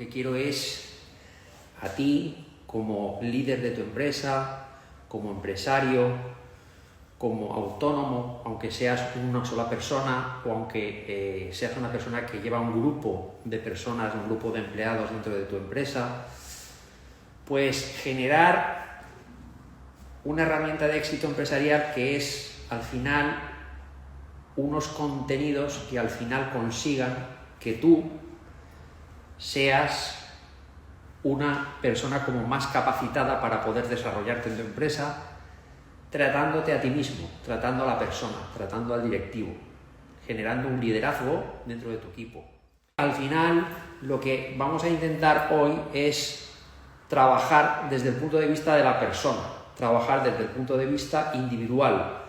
que quiero es a ti, como líder de tu empresa, como empresario, como autónomo, aunque seas una sola persona o aunque seas una persona que lleva un grupo de personas, un grupo de empleados dentro de tu empresa, pues generar una herramienta de éxito empresarial que es, al final, unos contenidos que al final consigan que tú seas una persona como más capacitada para poder desarrollarte en tu empresa, tratándote a ti mismo, tratando a la persona, tratando al directivo, generando un liderazgo dentro de tu equipo. Al final, lo que vamos a intentar hoy es trabajar desde el punto de vista de la persona, trabajar desde el punto de vista individual,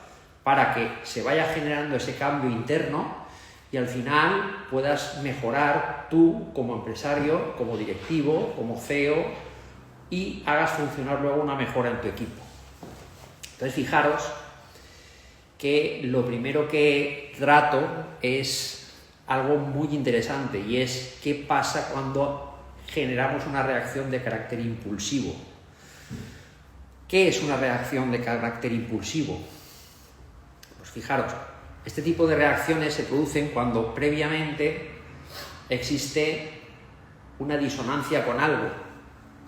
para que se vaya generando ese cambio interno y al final puedas mejorar tú como empresario, como directivo, como CEO y hagas funcionar luego una mejora en tu equipo. Entonces, fijaros que lo primero que trato es algo muy interesante y es qué pasa cuando generamos una reacción de carácter impulsivo. ¿Qué es una reacción de carácter impulsivo? Pues fijaros, este tipo de reacciones se producen cuando previamente existe una disonancia con algo,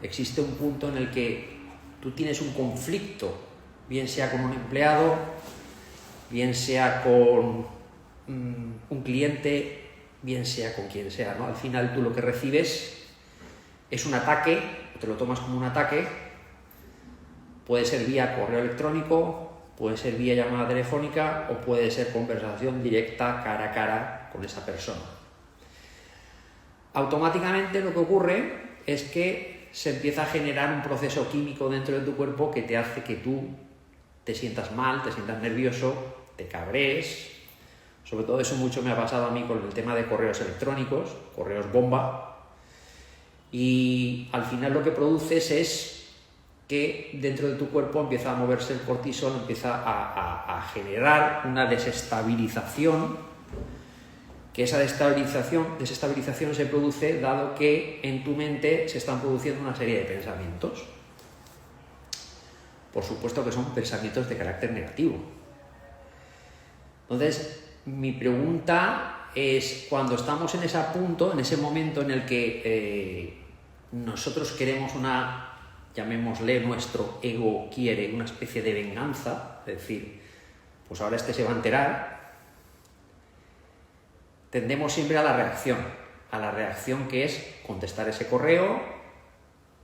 existe un punto en el que tú tienes un conflicto, bien sea con un empleado, bien sea con un cliente, bien sea con quien sea, ¿no? Al final tú lo que recibes es un ataque, te lo tomas como un ataque, puede ser vía correo electrónico, puede ser vía llamada telefónica o puede ser conversación directa cara a cara con esa persona. Automáticamente lo que ocurre es que se empieza a generar un proceso químico dentro de tu cuerpo que te hace que tú te sientas mal, te sientas nervioso, te cabrees. Sobre todo eso mucho me ha pasado a mí con el tema de correos electrónicos, correos bomba. Y al final lo que produces es que dentro de tu cuerpo empieza a moverse el cortisol, empieza a generar una desestabilización, que esa desestabilización se produce dado que en tu mente se están produciendo una serie de pensamientos. Por supuesto que son pensamientos de carácter negativo. Entonces, mi pregunta es, cuando estamos en ese punto, en ese momento en el que nosotros queremos llamémosle, nuestro ego quiere una especie de venganza, es decir, pues ahora este se va a enterar, tendemos siempre a la reacción que es contestar ese correo,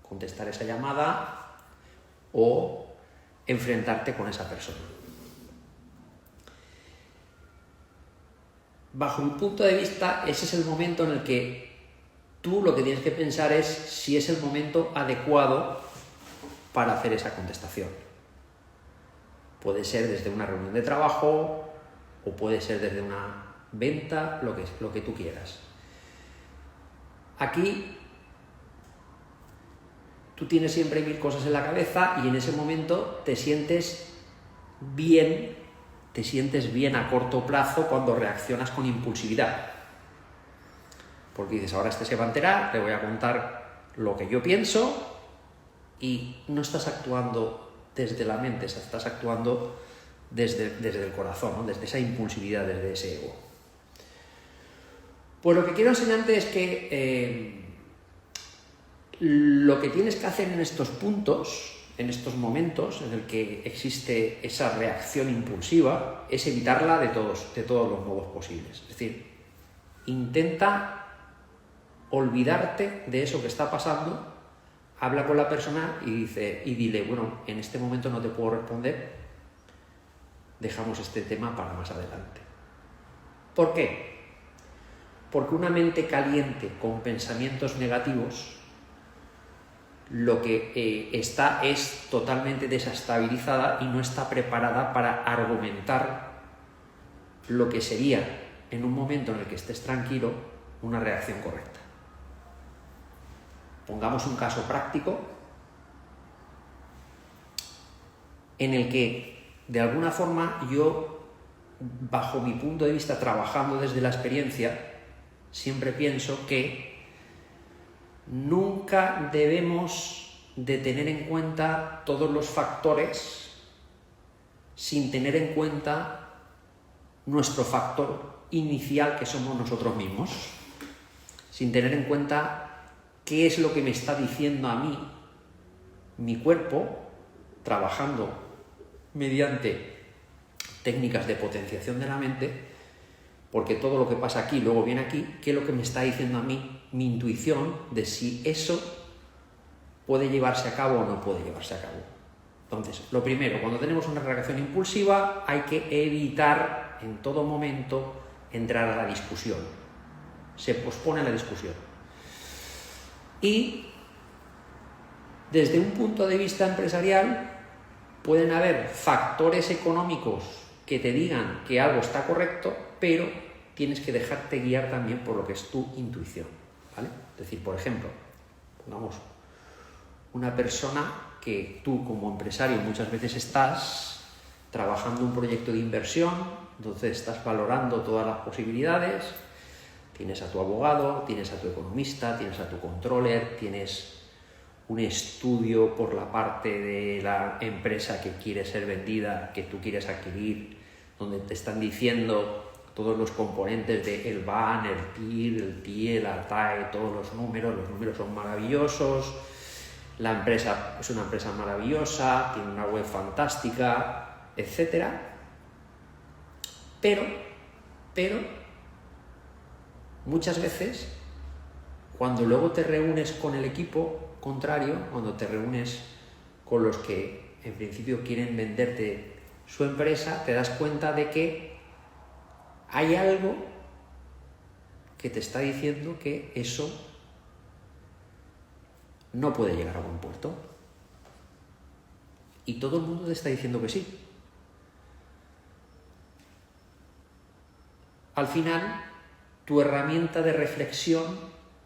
contestar esa llamada o enfrentarte con esa persona. Bajo mi punto de vista, ese es el momento en el que tú lo que tienes que pensar es si es el momento adecuado para hacer esa contestación. Puede ser desde una reunión de trabajo o puede ser desde una venta, lo que tú quieras. Aquí tú tienes siempre 1000 cosas en la cabeza y en ese momento te sientes bien a corto plazo cuando reaccionas con impulsividad. Porque dices, ahora este se va a enterar, le voy a contar lo que yo pienso y no estás actuando desde la mente, estás actuando desde el corazón, ¿no? Desde esa impulsividad, desde ese ego. Pues lo que quiero enseñarte es que lo que tienes que hacer en estos puntos, en estos momentos en el que existe esa reacción impulsiva, es evitarla de todos los modos posibles. Es decir, intenta olvidarte de eso que está pasando, habla con la persona y dile, bueno, en este momento no te puedo responder, dejamos este tema para más adelante. ¿Por qué? Porque una mente caliente con pensamientos negativos lo que está es totalmente desestabilizada y no está preparada para argumentar lo que sería, en un momento en el que estés tranquilo, una reacción correcta. Pongamos un caso práctico en el que, de alguna forma, yo, bajo mi punto de vista, trabajando desde la experiencia, siempre pienso que Nunca debemos de tener en cuenta todos los factores sin tener en cuenta nuestro factor inicial, que somos nosotros mismos, sin tener en cuenta qué es lo que me está diciendo a mí mi cuerpo, trabajando mediante técnicas de potenciación de la mente, porque todo lo que pasa aquí luego viene aquí, qué es lo que me está diciendo a mí mi intuición de si eso puede llevarse a cabo o no puede llevarse a cabo. Entonces, lo primero, cuando tenemos una reacción impulsiva, hay que evitar en todo momento entrar a la discusión. Se pospone la discusión. Y desde un punto de vista empresarial, pueden haber factores económicos que te digan que algo está correcto, pero tienes que dejarte guiar también por lo que es tu intuición, ¿vale? Es decir, por ejemplo, pongamos una persona que tú como empresario muchas veces estás trabajando un proyecto de inversión, entonces estás valorando todas las posibilidades, tienes a tu abogado, tienes a tu economista, tienes a tu controller, tienes un estudio por la parte de la empresa que quiere ser vendida, que tú quieres adquirir, donde te están diciendo todos los componentes del BAN, el TIR, el TIE, la TAE, todos los números son maravillosos, la empresa es una empresa maravillosa, tiene una web fantástica, etc. Pero, muchas veces, cuando luego te reúnes con el equipo contrario, cuando te reúnes con los que en principio quieren venderte su empresa, te das cuenta de que hay algo que te está diciendo que eso no puede llegar a buen puerto. Y todo el mundo te está diciendo que sí. Al final, tu herramienta de reflexión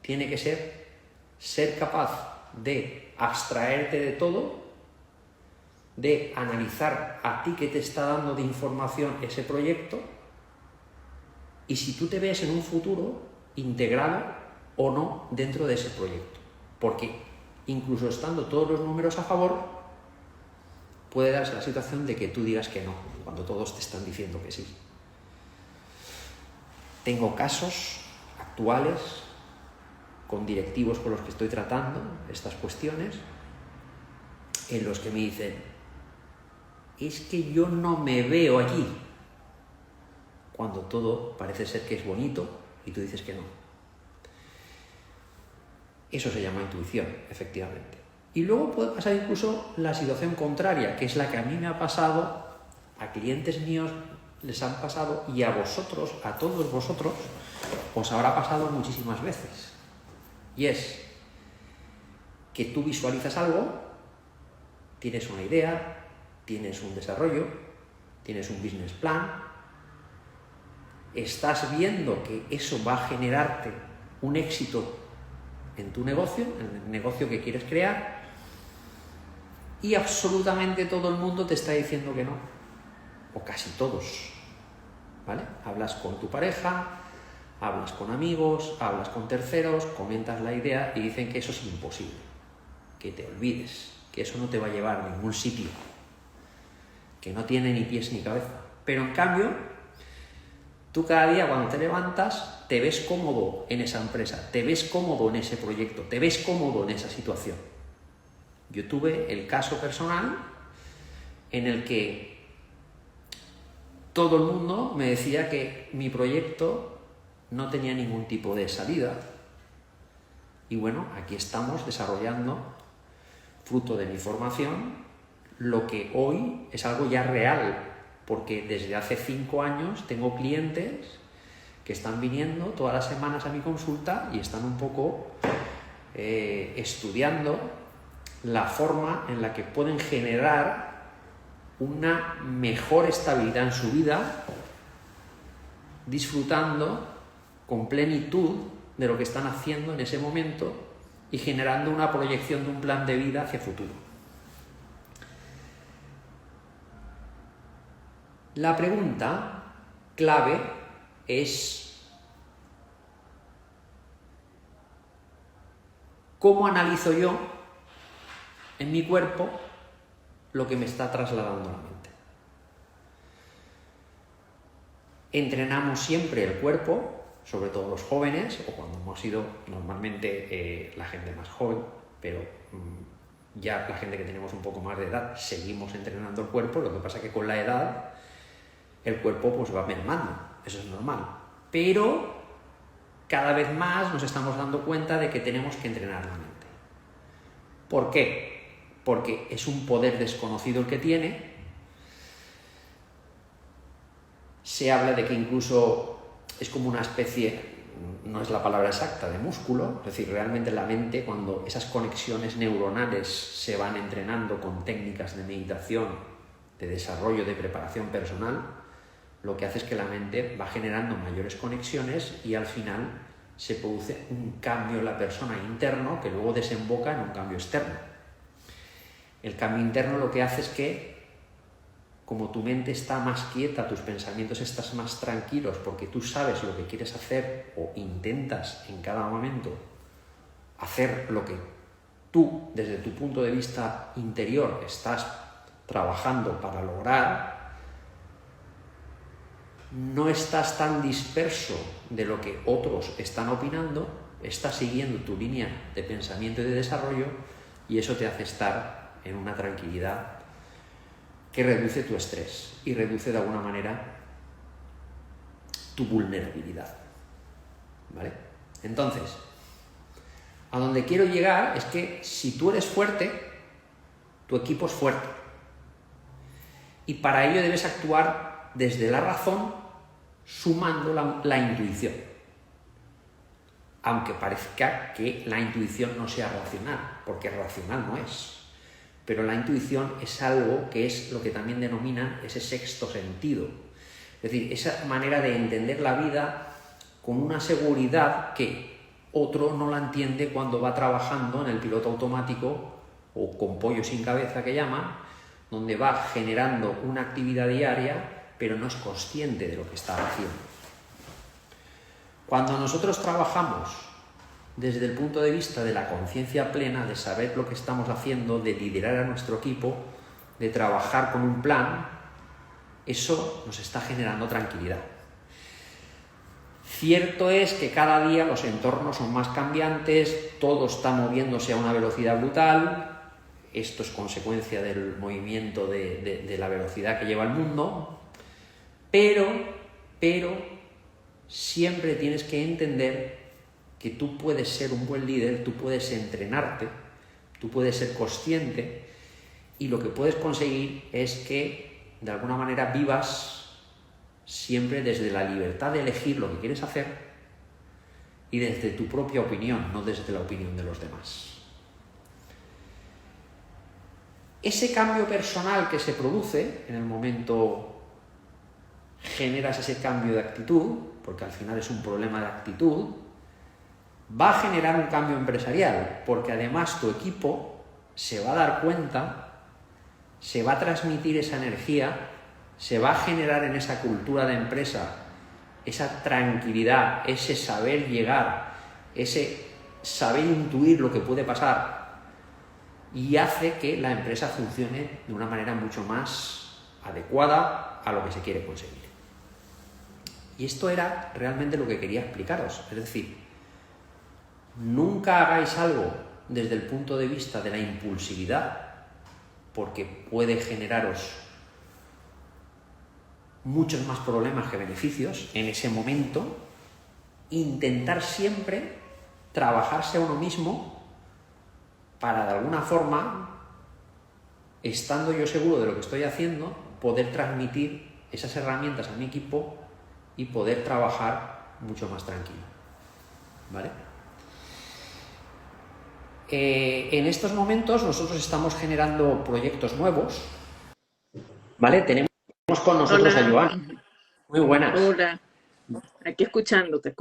tiene que ser capaz de abstraerte de todo, de analizar a ti qué te está dando de información ese proyecto, y si tú te ves en un futuro integrado o no dentro de ese proyecto. Porque incluso estando todos los números a favor, puede darse la situación de que tú digas que no, cuando todos te están diciendo que sí. Tengo casos actuales con directivos con los que estoy tratando estas cuestiones, en los que me dicen, es que yo no me veo allí, cuando todo parece ser que es bonito y tú dices que no. Eso se llama intuición, efectivamente. Y luego puede pasar incluso la situación contraria, que es la que a mí me ha pasado, a clientes míos les han pasado, y a vosotros, a todos vosotros, os habrá pasado muchísimas veces. Y es que tú visualizas algo, tienes una idea, tienes un desarrollo, tienes un business plan, estás viendo que eso va a generarte un éxito en tu negocio, en el negocio que quieres crear, y absolutamente todo el mundo te está diciendo que no, o casi todos, ¿vale? Hablas con tu pareja, hablas con amigos, hablas con terceros, comentas la idea y dicen que eso es imposible, que te olvides, que eso no te va a llevar a ningún sitio, que no tiene ni pies ni cabeza. Pero en cambio, tú cada día cuando te levantas te ves cómodo en esa empresa, te ves cómodo en ese proyecto, te ves cómodo en esa situación. Yo tuve el caso personal en el que todo el mundo me decía que mi proyecto no tenía ningún tipo de salida. Y bueno, aquí estamos desarrollando, fruto de mi formación, lo que hoy es algo ya real, porque desde hace 5 años tengo clientes que están viniendo todas las semanas a mi consulta y están un poco estudiando la forma en la que pueden generar una mejor estabilidad en su vida, disfrutando con plenitud de lo que están haciendo en ese momento y generando una proyección de un plan de vida hacia futuro. La pregunta clave es: ¿cómo analizo yo en mi cuerpo lo que me está trasladando la mente? Entrenamos siempre el cuerpo, sobre todo los jóvenes, o cuando hemos sido normalmente la gente más joven, pero ya la gente que tenemos un poco más de edad, seguimos entrenando el cuerpo. Lo que pasa es que con la edad el cuerpo pues va mermando, eso es normal. Pero cada vez más nos estamos dando cuenta de que tenemos que entrenar la mente. ¿Por qué? Porque es un poder desconocido el que tiene. Se habla de que incluso es como una especie, no es la palabra exacta, de músculo. Es decir, realmente la mente, cuando esas conexiones neuronales se van entrenando con técnicas de meditación, de desarrollo, de preparación personal, lo que hace es que la mente va generando mayores conexiones y al final se produce un cambio en la persona interno que luego desemboca en un cambio externo. El cambio interno lo que hace es que, como tu mente está más quieta, tus pensamientos estás más tranquilos porque tú sabes lo que quieres hacer o intentas en cada momento hacer lo que tú, desde tu punto de vista interior, estás trabajando para lograr, no estás tan disperso de lo que otros están opinando, estás siguiendo tu línea de pensamiento y de desarrollo y eso te hace estar en una tranquilidad que reduce tu estrés y reduce de alguna manera tu vulnerabilidad, ¿vale? Entonces, a donde quiero llegar es que si tú eres fuerte, tu equipo es fuerte. Y para ello debes actuar desde la razón, sumando la intuición. Aunque parezca que la intuición no sea racional, porque racional no es. Pero la intuición es algo que es lo que también denominan ese sexto sentido. Es decir, esa manera de entender la vida con una seguridad que otro no la entiende cuando va trabajando en el piloto automático o con pollo sin cabeza que llaman, donde va generando una actividad diaria pero no es consciente de lo que está haciendo. Cuando nosotros trabajamos desde el punto de vista de la conciencia plena, de saber lo que estamos haciendo, de liderar a nuestro equipo, de trabajar con un plan, eso nos está generando tranquilidad. Cierto es que cada día los entornos son más cambiantes, todo está moviéndose a una velocidad brutal, esto es consecuencia del movimiento de la velocidad que lleva el mundo, pero siempre tienes que entender que tú puedes ser un buen líder, tú puedes entrenarte, tú puedes ser consciente y lo que puedes conseguir es que de alguna manera vivas siempre desde la libertad de elegir lo que quieres hacer y desde tu propia opinión, no desde la opinión de los demás. Ese cambio personal que se produce en el momento generas ese cambio de actitud, porque al final es un problema de actitud, va a generar un cambio empresarial, porque además tu equipo se va a dar cuenta, se va a transmitir esa energía, se va a generar en esa cultura de empresa esa tranquilidad, ese saber llegar, ese saber intuir lo que puede pasar y hace que la empresa funcione de una manera mucho más adecuada a lo que se quiere conseguir. Y esto era realmente lo que quería explicaros, es decir, nunca hagáis algo desde el punto de vista de la impulsividad, porque puede generaros muchos más problemas que beneficios en ese momento. Intentar siempre trabajarse a uno mismo para de alguna forma, estando yo seguro de lo que estoy haciendo, poder transmitir esas herramientas a mi equipo y poder trabajar mucho más tranquilo, ¿vale? En estos momentos nosotros estamos generando proyectos nuevos, ¿vale? Tenemos con nosotros Hola, a Joan. Muy buenas. hola, aquí escuchándote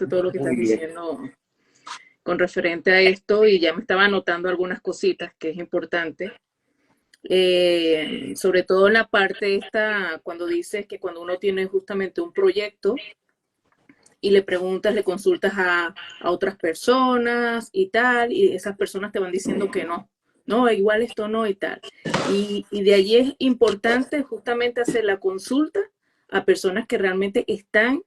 todo lo que Muy estás bien. diciendo con referente a esto y ya me estaba anotando algunas cositas que es importante. Sobre todo en la parte esta, cuando dices que cuando uno tiene justamente un proyecto, y le preguntas, le consultas a otras personas y tal, y esas personas te van diciendo que no, no, igual esto no y tal. Y de allí es importante justamente hacer la consulta a personas que realmente están,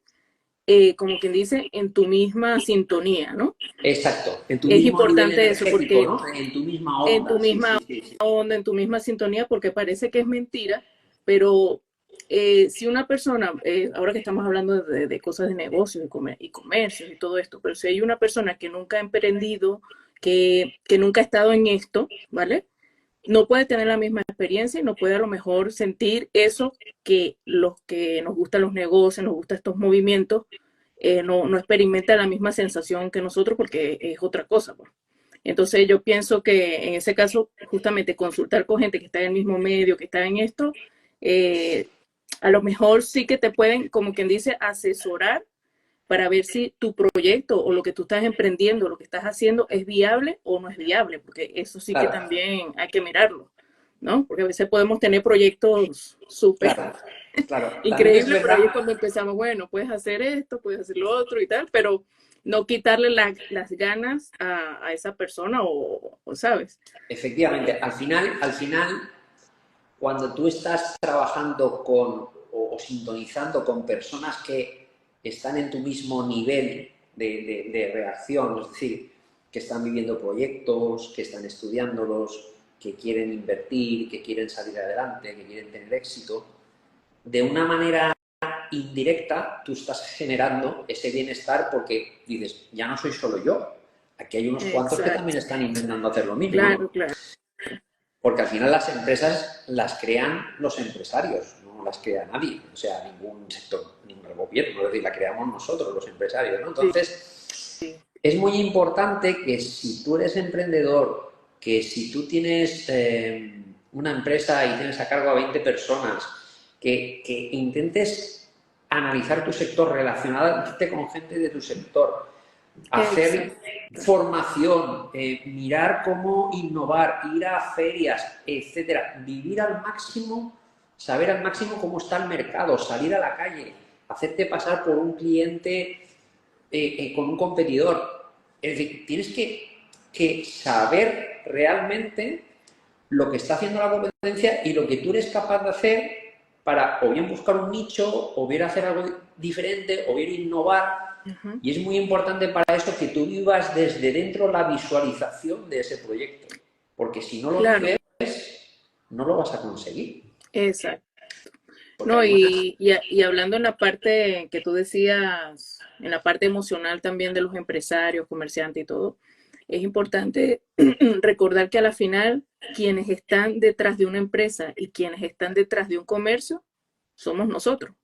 como quien dice, en tu misma sintonía, ¿no? Exacto, en tu Es mismo nivel importante eso energético, porque ¿no? En tu misma en tu onda, sí, misma sí, sí, sí. onda, en tu misma sintonía, porque parece que es mentira, pero si una persona, ahora que estamos hablando de cosas de negocios y comercios y todo esto, pero si hay una persona que nunca ha emprendido, que nunca ha estado en esto, ¿vale? No puede tener la misma experiencia y no puede a lo mejor sentir eso que los que nos gustan los negocios, nos gustan estos movimientos, no experimenta la misma sensación que nosotros porque es otra cosa, pues. Entonces yo pienso que en ese caso, justamente consultar con gente que está en el mismo medio, que está en esto, eh, a lo mejor sí que te pueden, como quien dice, asesorar para ver si tu proyecto o lo que tú estás emprendiendo, lo que estás haciendo es viable o no es viable, porque eso sí que Claro, también hay que mirarlo, ¿no? Porque a veces podemos tener proyectos súper claro, claro. También es increíbles, pero ahí es verdad. cuando empezamos, bueno, puedes hacer esto, puedes hacer lo otro y tal, pero no quitarle las ganas a esa persona ¿sabes? Efectivamente, al final, cuando tú estás trabajando con o sintonizando con personas que están en tu mismo nivel de reacción, es decir, que están viviendo proyectos, que están estudiándolos, que quieren invertir, que quieren salir adelante, que quieren tener éxito, de una manera indirecta tú estás generando ese bienestar porque dices, ya no soy solo yo, aquí hay unos cuantos que también Exacto, están intentando hacer lo mismo, claro, ¿no? claro. Porque al final las empresas las crean los empresarios, no las crea nadie, o sea, ningún sector, ningún gobierno, es decir, la creamos nosotros, los empresarios, ¿no? Sí, Entonces, es muy importante que si tú eres emprendedor, que si tú tienes una empresa y tienes a cargo a 20 personas, que intentes analizar tu sector, relacionarte con gente de tu sector, hacer exacto. formación, mirar cómo innovar, ir a ferias, etcétera, vivir al máximo, saber al máximo cómo está el mercado, salir a la calle, hacerte pasar por un cliente con un competidor. Es decir, tienes que saber realmente lo que está haciendo la competencia y lo que tú eres capaz de hacer para o bien buscar un nicho, o bien hacer algo diferente, o bien innovar. Ujú. Y es muy importante para eso que tú vivas desde dentro la visualización de ese proyecto. Porque si no lo Claro, vives, no lo vas a conseguir. exacto. Porque No, además, y hablando en la parte que tú decías, en la parte emocional también de los empresarios, comerciantes y todo, es importante recordar que a la final quienes están detrás de una empresa y quienes están detrás de un comercio somos nosotros,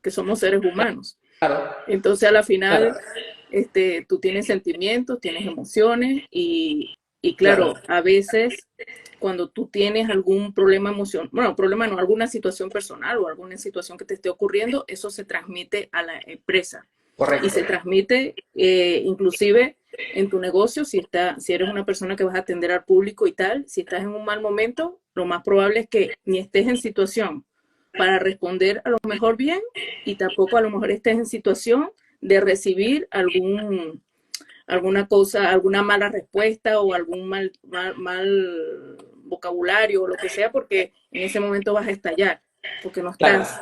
que somos seres humanos. claro, Entonces a la claro, final, tú tienes sentimientos, tienes emociones y claro, claro, a veces cuando tú tienes algún problema emocional, bueno, problema no, alguna situación personal o alguna situación que te esté ocurriendo, eso se transmite a la empresa y correcto, se transmite inclusive en tu negocio, si eres una persona que vas a atender al público y tal, si estás en un mal momento, lo más probable es que ni estés en situación para responder a lo mejor bien y tampoco a lo mejor estés en situación de recibir alguna cosa, alguna mala respuesta o algún mal vocabulario o lo que sea, porque en ese momento vas a estallar, porque no claro. estás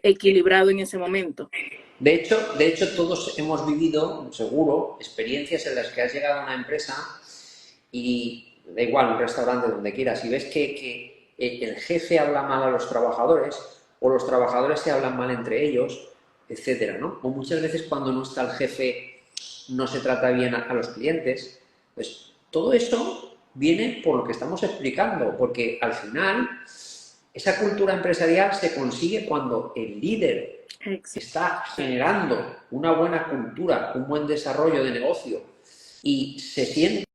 equilibrado en ese momento. De hecho, todos hemos vivido, seguro, experiencias en las que has llegado a una empresa y da igual, un restaurante, donde quieras, y ves que el jefe habla mal a los trabajadores o los trabajadores se hablan mal entre ellos, etcétera, ¿no? O muchas veces cuando no está el jefe no se trata bien a los clientes. Pues todo eso viene por lo que estamos explicando, porque al final esa cultura empresarial se consigue cuando el líder Exacto. está generando una buena cultura, un buen desarrollo de negocio y se sienten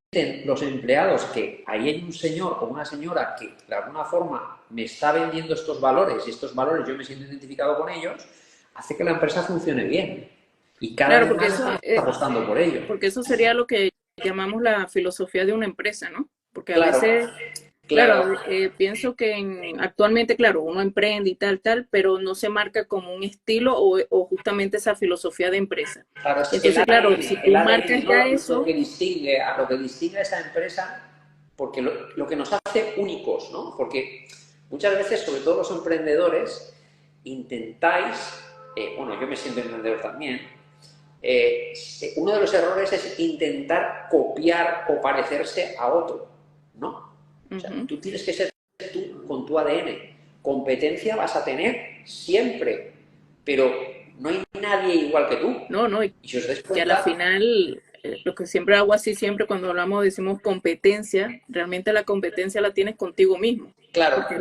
los empleados que ahí hay un señor o una señora que de alguna forma me está vendiendo estos valores y estos valores yo me siento identificado con ellos, hace que la empresa funcione bien y cada Claro, vez más estamos apostando por ello. porque eso sería lo que llamamos la filosofía de una empresa, ¿no? Porque a Claro, veces Claro, Claro, pienso que actualmente, claro, uno emprende y tal, pero no se marca como un estilo o justamente esa filosofía de empresa. claro, es Entonces, claro, si el tú ADN, marcas ¿no? ya Lo eso, que distingue a esa empresa, porque lo que nos hace únicos, ¿no? Porque muchas veces, sobre todo los emprendedores, intentáis, bueno, yo me siento emprendedor también, uno de los errores es intentar copiar o parecerse a otro, ¿no? O sea, ujú. tú tienes que ser tú con tu ADN. Competencia vas a tener siempre, pero no hay nadie igual que tú. No, no, y Y si os dais que a la cuenta, final, lo que siempre hago así, siempre cuando hablamos, decimos competencia, realmente la competencia la tienes contigo mismo. claro, Porque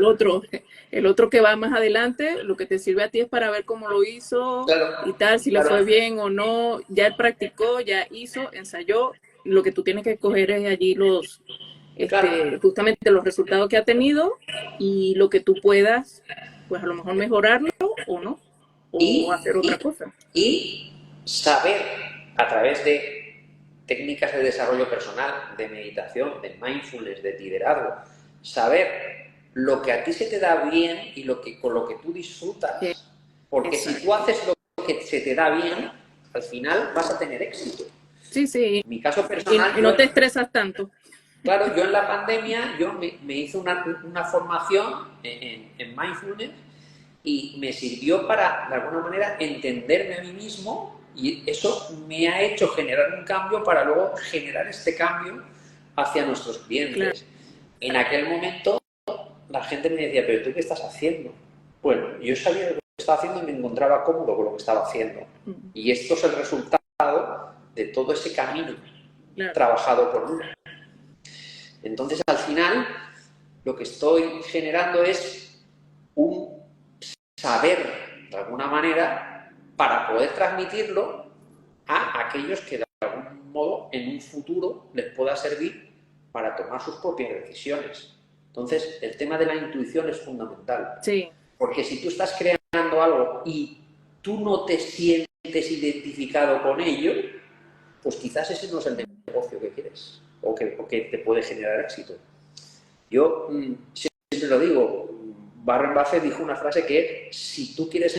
el otro que va más adelante, lo que te sirve a ti es para ver cómo lo hizo claro, y tal, si le claro, fue bien o no, ya él practicó, ya hizo, ensayó, lo que tú tienes que coger es allí claro. justamente los resultados que ha tenido y lo que tú puedas, pues a lo mejor mejorarlo o no, o Y, hacer otra y, cosa. y saber a través de técnicas de desarrollo personal, de meditación, de mindfulness, de liderazgo, saber lo que a ti se te da bien y con lo que tú Eh, disfrutas. Porque si tú Exacto. haces lo que se te da bien, al final vas a tener éxito. Sí, sí, En mi caso y personal, no te estresas tanto. claro, yo en la pandemia me hice una formación en mindfulness y me sirvió para, de alguna manera, entenderme a mí mismo y eso me ha hecho generar un cambio para luego generar este cambio hacia nuestros Claro. clientes. En aquel momento la gente me decía, pero ¿tú qué estás haciendo? Bueno, yo sabía lo que estaba haciendo y me encontraba cómodo con lo que estaba haciendo. Y esto es el resultado de todo ese camino Claro. trabajado por mí. Entonces, al final, lo que estoy generando es un saber, de alguna manera, para poder transmitirlo a aquellos que de algún modo en un futuro les pueda servir para tomar sus propias decisiones. Entonces, el tema de la intuición es fundamental, Sí, porque si tú estás creando algo y tú no te sientes identificado con ello, pues quizás ese no es el negocio que quieres o que te puede generar éxito. Yo siempre lo digo, Warren Buffett dijo una frase que es, si tú quieres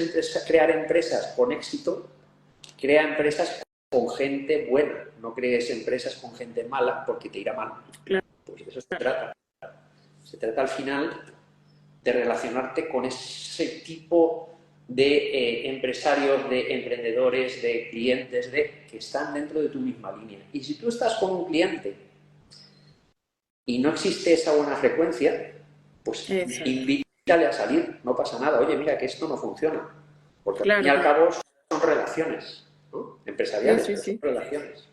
crear empresas con éxito, crea empresas con gente buena, no crees empresas con gente mala porque te irá mal. claro. Pues de eso se trata. Se trata al final de relacionarte con ese tipo de empresarios, de emprendedores, de clientes, que están dentro de tu misma línea. Y si tú estás con un cliente y no existe esa buena frecuencia, pues Exacto. invítale a salir, no pasa nada. Oye, mira que esto no funciona. Porque al fin y Claro, al claro. cabo son relaciones, ¿no? Sí, Empresariales, sí, pero son sí. relaciones.